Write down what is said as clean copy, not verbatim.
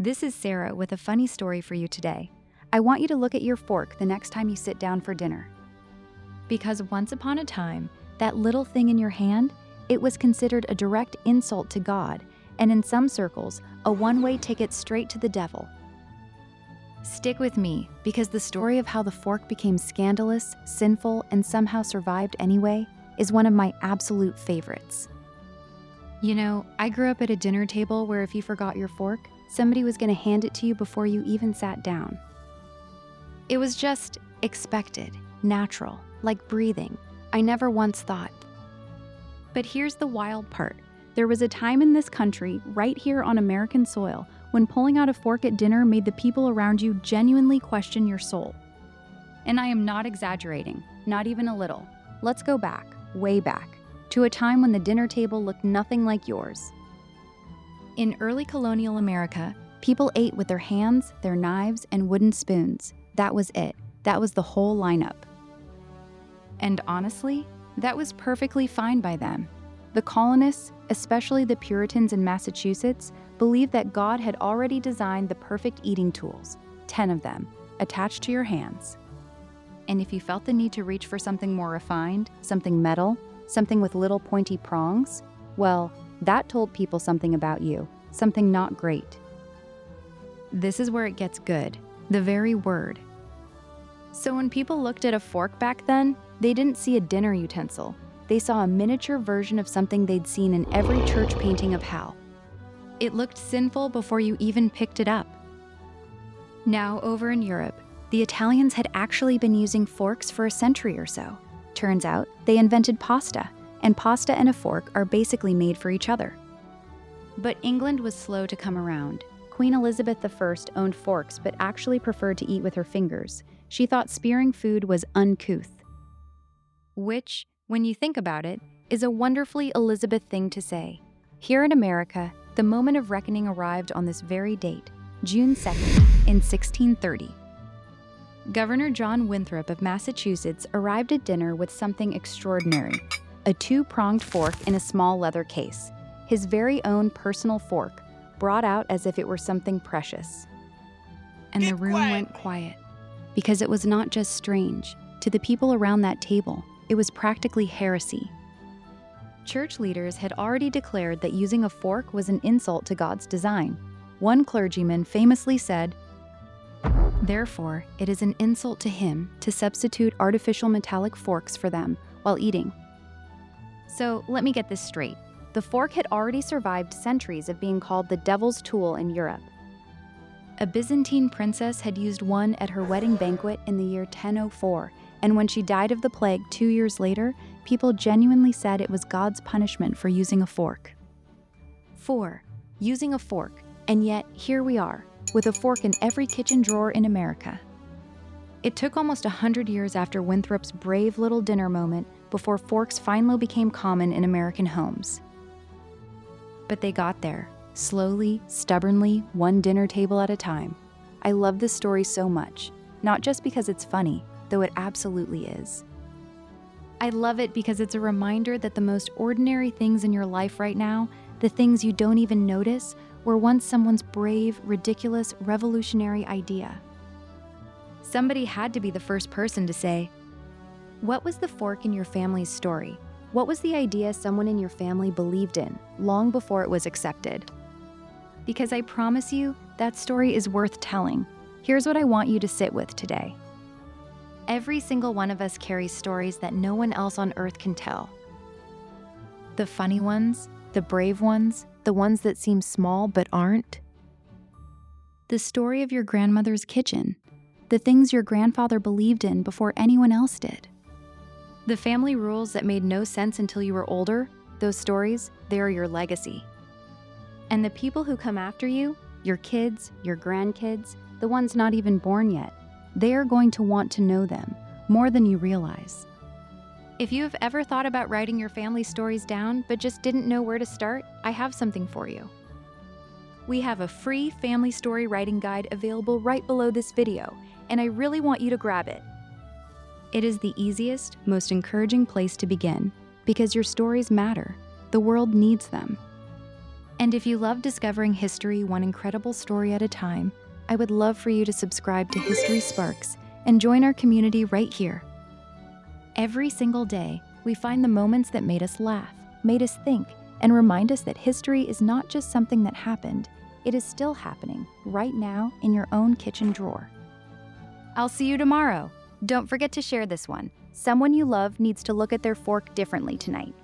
This is Sarah with a funny story for you today. I want you to look at your fork the next time you sit down for dinner. Because once upon a time, that little thing in your hand, it was considered a direct insult to God, and in some circles, a one-way ticket straight to the devil. Stick with me, because the story of how the fork became scandalous, sinful, and somehow survived anyway is one of my absolute favorites. You know, I grew up at a dinner table where if you forgot your fork, somebody was going to hand it to you before you even sat down. It was just expected, natural, like breathing. I never once thought. But here's the wild part. There was a time in this country, right here on American soil, when pulling out a fork at dinner made the people around you genuinely question your soul. And I am not exaggerating, not even a little. Let's go back, way back, to a time when the dinner table looked nothing like yours. In early colonial America, people ate with their hands, their knives, and wooden spoons. That was it. That was the whole lineup. And honestly, that was perfectly fine by them. The colonists, especially the Puritans in Massachusetts, believed that God had already designed the perfect eating tools, 10 of them, attached to your hands. And if you felt the need to reach for something more refined, something metal, something with little pointy prongs, well, that told people something about you, something not great. This is where it gets good, the very word. So when people looked at a fork back then, they didn't see a dinner utensil. They saw a miniature version of something they'd seen in every church painting of hell. It looked sinful before you even picked it up. Now, over in Europe, the Italians had actually been using forks for a century or so. Turns out, they invented pasta, and pasta and a fork are basically made for each other. But England was slow to come around. Queen Elizabeth I owned forks but actually preferred to eat with her fingers. She thought spearing food was uncouth. Which, when you think about it, is a wonderfully Elizabeth thing to say. Here in America, the moment of reckoning arrived on this very date, June 2nd, in 1630. Governor John Winthrop of Massachusetts arrived at dinner with something extraordinary, a two-pronged fork in a small leather case, his very own personal fork, brought out as if it were something precious. And the room went quiet, because it was not just strange. To the people around that table, it was practically heresy. Church leaders had already declared that using a fork was an insult to God's design. One clergyman famously said, "Therefore, it is an insult to him to substitute artificial metallic forks for them while eating." So let me get this straight. The fork had already survived centuries of being called the devil's tool in Europe. A Byzantine princess had used one at her wedding banquet in the year 1004, and when she died of the plague 2 years later, people genuinely said it was God's punishment for using a fork. 4. Using a fork, and yet here we are, with a fork in every kitchen drawer in America. It took almost 100 years after Winthrop's brave little dinner moment before forks finally became common in American homes. But they got there, slowly, stubbornly, one dinner table at a time. I love this story so much, not just because it's funny, though it absolutely is. I love it because it's a reminder that the most ordinary things in your life right now, the things you don't even notice, were once someone's brave, ridiculous, revolutionary idea. Somebody had to be the first person to say, "What was the fork in your family's story? What was the idea someone in your family believed in, long before it was accepted?" Because I promise you, that story is worth telling. Here's what I want you to sit with today. Every single one of us carries stories that no one else on earth can tell. The funny ones, the brave ones, the ones that seem small but aren't. The story of your grandmother's kitchen, the things your grandfather believed in before anyone else did. The family rules that made no sense until you were older, those stories, they are your legacy. And the people who come after you, your kids, your grandkids, the ones not even born yet, they are going to want to know them more than you realize. If you have ever thought about writing your family stories down but just didn't know where to start, I have something for you. We have a free family story writing guide available right below this video, and I really want you to grab it. It is the easiest, most encouraging place to begin, because your stories matter. The world needs them. And if you love discovering history one incredible story at a time, I would love for you to subscribe to History Sparks and join our community right here. Every single day, we find the moments that made us laugh, made us think, and remind us that history is not just something that happened, it is still happening right now in your own kitchen drawer. I'll see you tomorrow. Don't forget to share this one. Someone you love needs to look at their fork differently tonight.